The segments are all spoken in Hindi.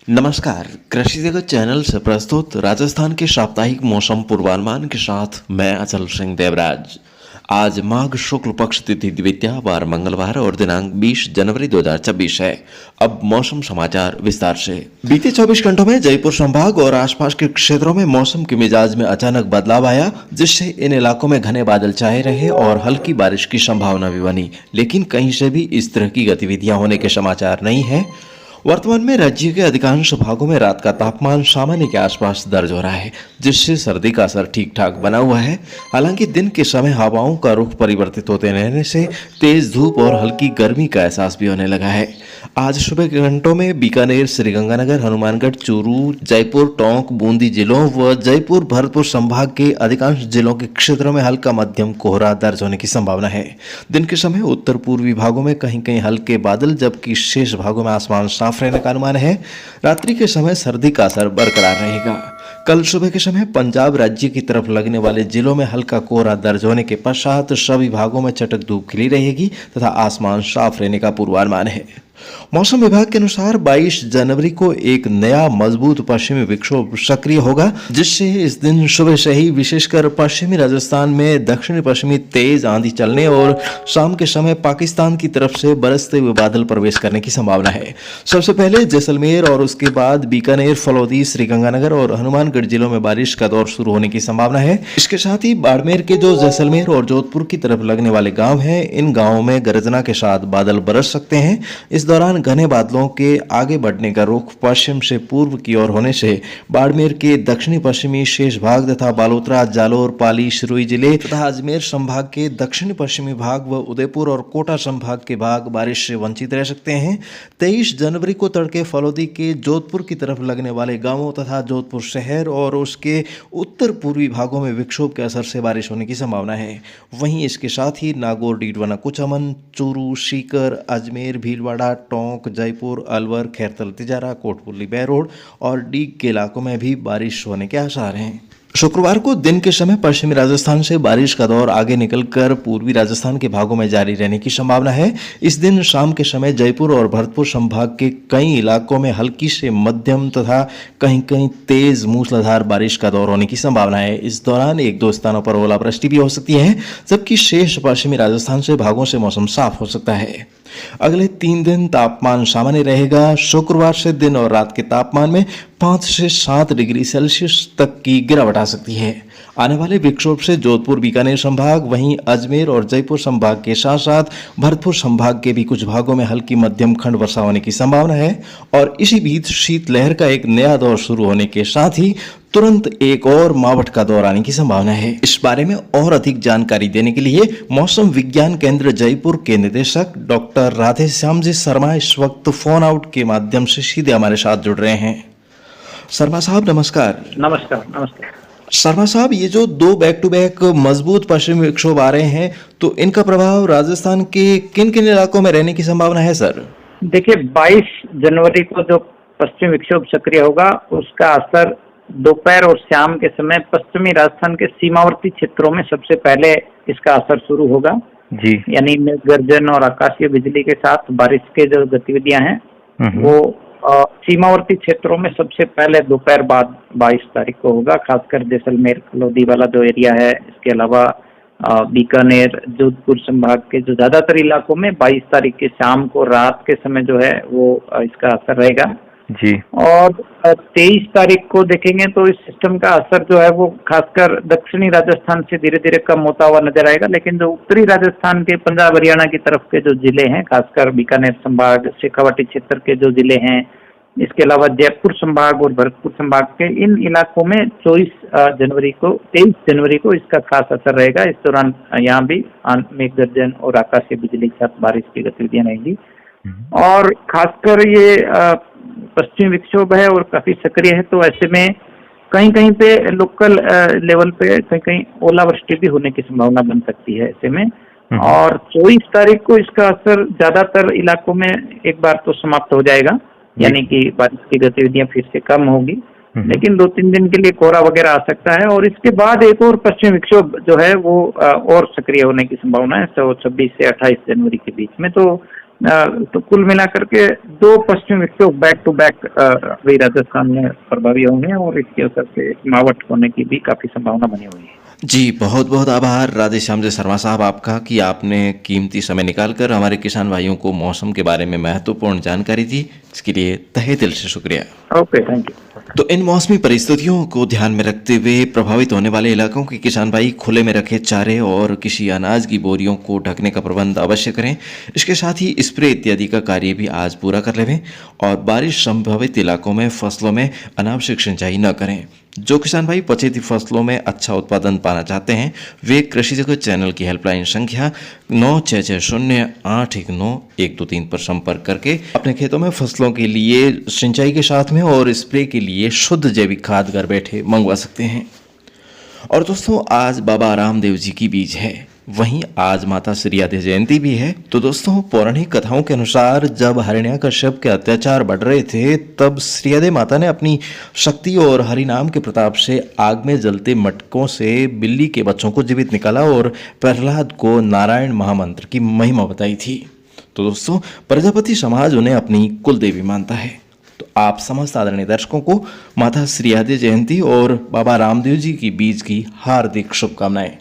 नमस्कार, कृषि जगत चैनल से प्रस्तुत राजस्थान के साप्ताहिक मौसम पूर्वानुमान के साथ मैं अचल सिंह देवराज। आज माघ शुक्ल पक्ष तिथि द्वितीया वार मंगलवार और दिनांक 20 जनवरी 2026 है। अब मौसम समाचार विस्तार से। बीते 24 घंटों में जयपुर संभाग और आसपास के क्षेत्रों में मौसम के मिजाज में अचानक बदलाव आया, जिससे इन इलाकों में घने बादल छाए रहे और हल्की बारिश की संभावना भी बनी, लेकिन कहीं से भी इस तरह की गतिविधियां होने के समाचार नहीं है। वर्तमान में राज्य के अधिकांश भागों में रात का तापमान सामान्य के आसपास दर्ज हो रहा है, जिससे सर्दी का असर ठीक ठाक बना हुआ है। हालांकि दिन के समय हवाओं का रुख परिवर्तित होते रहने से तेज धूप और हल्की गर्मी का एहसास भी होने लगा है। आज सुबह के घंटों में बीकानेर, श्रीगंगानगर, हनुमानगढ़, चूरू, जयपुर, टोंक, बूंदी जिलों व जयपुर, भरतपुर संभाग के अधिकांश जिलों के क्षेत्रों में हल्का मध्यम कोहरा दर्ज होने की संभावना है। दिन के समय उत्तर पूर्वी भागों में कहीं कहीं हल्के बादल, जबकि शेष भागों में आसमान साफ रहने का अनुमान है। रात्रि के समय सर्दी का असर बरकरार रहेगा। कल सुबह के समय पंजाब राज्य की तरफ लगने वाले जिलों में हल्का कोहरा दर्ज होने के पश्चात सभी भागों में चटक धूप खिली रहेगी तथा आसमान साफ रहने का पूर्वानुमान है। मौसम विभाग के अनुसार 22 जनवरी को एक नया मजबूत पश्चिमी विक्षोभ सक्रिय होगा, जिससे इस दिन सुबह से ही विशेषकर पश्चिमी राजस्थान में दक्षिणी पश्चिमी तेज आंधी चलने और शाम के समय पाकिस्तान की तरफ से बरसते हुए बादल प्रवेश करने की संभावना है। सबसे पहले जैसलमेर और उसके बाद बीकानेर, फलौदी, श्रीगंगानगर और हनुमानगढ़ जिलों में बारिश का दौर शुरू होने की संभावना है। इसके साथ ही बाड़मेर के जो जैसलमेर और जोधपुर की तरफ लगने वाले गाँव हैं, इन गाँवों में गर्जना के साथ बादल बरस सकते हैं। इस दौरान घने बादलों के आगे बढ़ने का रुख पश्चिम से पूर्व की ओर होने से बाड़मेर के दक्षिणी पश्चिमी शेष भाग तथा बालोतरा, जालोर, पाली, सिरोही जिले तथा अजमेर संभाग के दक्षिणी पश्चिमी भाग व उदयपुर और कोटा संभाग के भाग बारिश से वंचित रह सकते हैं। 23 जनवरी को तड़के फलौदी के जोधपुर की तरफ लगने वाले गांवों तथा जोधपुर शहर और उसके उत्तर पूर्वी भागों में विक्षोभ के असर से बारिश होने की संभावना है। वहीं इसके साथ ही नागौर, डीडवाना, कुचामन, चूरू, सीकर, अजमेर, भीलवाड़ा, टोंक, जयपुर, अलवर, खैरतल, तिजारा, कोटपुरली, बैरोड और डीग के इलाकों में भी बारिश होने के आसार हैं। शुक्रवार को दिन के समय पश्चिमी राजस्थान से बारिश का दौर आगे निकलकर पूर्वी राजस्थान के भागों में जारी रहने की संभावना है। इस दिन शाम के समय जयपुर और भरतपुर संभाग के कई इलाकों में हल्की से मध्यम तथा कहीं कहीं तेज मूसलाधार बारिश का दौर होने की संभावना है। इस दौरान एक दो स्थानों पर ओलावृष्टि भी हो सकती है, जबकि शेष पश्चिमी राजस्थान से भागों से मौसम साफ हो सकता है। अगले 3 दिन तापमान सामान्य रहेगा। शुक्रवार से दिन और रात के तापमान में 5 से 7 डिग्री सेल्सियस तक की गिरावट आ सकती है। आने वाले विक्षोभ से जोधपुर, बीकानेर संभाग, वहीं अजमेर और जयपुर संभाग के साथ साथ भरतपुर संभाग के भी कुछ भागों में हल्की मध्यम खंड वर्षा होने की संभावना है और इसी बीच शीतलहर का एक नया दौर शुरू होने के साथ ही तुरंत एक और मावठ का दौर आने की संभावना है। इस बारे में और अधिक जानकारी देने के लिए मौसम विज्ञान केंद्र जयपुर के निदेशक डॉक्टर राधेश्याम जी शर्मा इस वक्त फोन आउट के माध्यम से सीधे हमारे साथ जुड़ रहे हैं। शर्मा साहब नमस्कार। नमस्कार। नमस्कार शर्मा साहब, ये जो 2 बैक टू बैक मजबूत पश्चिमी विक्षोभ आ रहे हैं, तो इनका प्रभाव राजस्थान के किन किन इलाकों में रहने की संभावना है सर? देखिए, 22 जनवरी को जो पश्चिमी विक्षोभ सक्रिय होगा उसका असर दोपहर और शाम के समय पश्चिमी राजस्थान के सीमावर्ती क्षेत्रों में सबसे पहले इसका असर शुरू होगा जी। यानी गर्जन और आकाशीय बिजली के साथ बारिश के जो गतिविधियां हैं वो सीमावर्ती क्षेत्रों में सबसे पहले दोपहर बाद 22 तारीख को होगा, खासकर जैसलमेर, फलौदी वाला जो एरिया है। इसके अलावा बीकानेर, जोधपुर संभाग के जो ज्यादातर इलाकों में 22 तारीख के शाम को रात के समय जो है वो इसका असर रहेगा जी। और 23 तारीख को देखेंगे तो इस सिस्टम का असर जो है वो खासकर दक्षिणी राजस्थान से धीरे धीरे कम होता हुआ नजर आएगा, लेकिन जो उत्तरी राजस्थान के पंजाब, हरियाणा की तरफ के जो जिले हैं, खासकर बीकानेर संभाग, शेखावाटी क्षेत्र के जो जिले हैं, इसके अलावा जयपुर संभाग और भरतपुर संभाग के इन इलाकों में 23 जनवरी को इसका खास असर रहेगा। इस दौरान यहाँ भी मेघ गर्जन और आकाशीय बिजली के साथ बारिश की गतिविधियां रहेंगी और खासकर ये पश्चिमी विक्षोभ है और काफी सक्रिय है, तो ऐसे में कहीं कहीं पे लोकल लेवल पे कहीं कहीं ओलावृष्टि भी होने की संभावना बन सकती है ऐसे में। और 24 तारीख को इसका असर ज्यादातर इलाकों में एक बार तो समाप्त हो जाएगा, यानी कि बारिश की गतिविधियां फिर से कम होगी, लेकिन 2-3 दिन के लिए कोहरा वगैरह आ सकता है और इसके बाद एक और पश्चिमी विक्षोभ जो है वो और सक्रिय होने की संभावना है 26 से 28 जनवरी के बीच में। तो तो कुल मिलाकर के 2 पश्चिमी विक्षोभ बैक टू बैक अभी राजस्थान में प्रभावी होंगे और इसके असर से मावठ होने की भी काफी संभावना बनी हुई है। जी, बहुत बहुत आभार राधेश्याम जी शर्मा साहब आपका कि आपने कीमती समय निकालकर हमारे किसान भाइयों को मौसम के बारे में महत्वपूर्ण जानकारी दी। इसके लिए तहे दिल से शुक्रिया। Okay, thank you. तो इन मौसमी परिस्थितियों को ध्यान में रखते हुए प्रभावित होने वाले इलाकों के किसान भाई खुले में रखे चारे और किसी अनाज की बोरियों को ढकने का प्रबंध अवश्य करें। इसके साथ ही स्प्रे इत्यादि का कार्य भी आज पूरा कर लें और बारिश संभावित इलाकों में फसलों में अनावश्यक सिंचाई न करें। जो किसान भाई पछेती फसलों में अच्छा उत्पादन पाना चाहते हैं वे कृषि जगत चैनल की हेल्पलाइन संख्या 9660819123 पर संपर्क करके अपने खेतों में फसलों के लिए सिंचाई के साथ में और स्प्रे के लिए शुद्ध जैविक खाद घर बैठे मंगवा सकते हैं। और दोस्तों आज बाबा रामदेव जी की बीज है, वहीं आज माता श्रीयादे जयंती भी है। तो दोस्तों पौराणिक कथाओं के अनुसार जब हिरण्याकश्यप के अत्याचार बढ़ रहे थे तब श्रीयादे माता ने अपनी शक्ति और हरिनाम के प्रताप से आग में जलते मटकों से बिल्ली के बच्चों को जीवित निकाला और प्रहलाद को नारायण महामंत्र की महिमा बताई थी। तो दोस्तों प्रजापति समाज उन्हें अपनी कुल देवी मानता है। तो आप समस्त आदरणीय दर्शकों को माता श्रीयादे जयंती और बाबा रामदेव जी की बीज की हार्दिक शुभकामनाएं।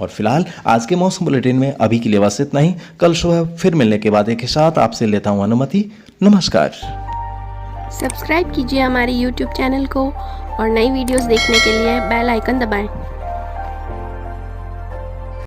और फिलहाल आज के मौसम बुलेटिन में अभी के लिए बस इतना ही। कल सुबह फिर मिलने के वादे के साथ आपसे लेता हूं अनुमति। नमस्कार। सब्सक्राइब कीजिए हमारे YouTube चैनल को और नई वीडियोस देखने के लिए बेल आइकन दबाएं।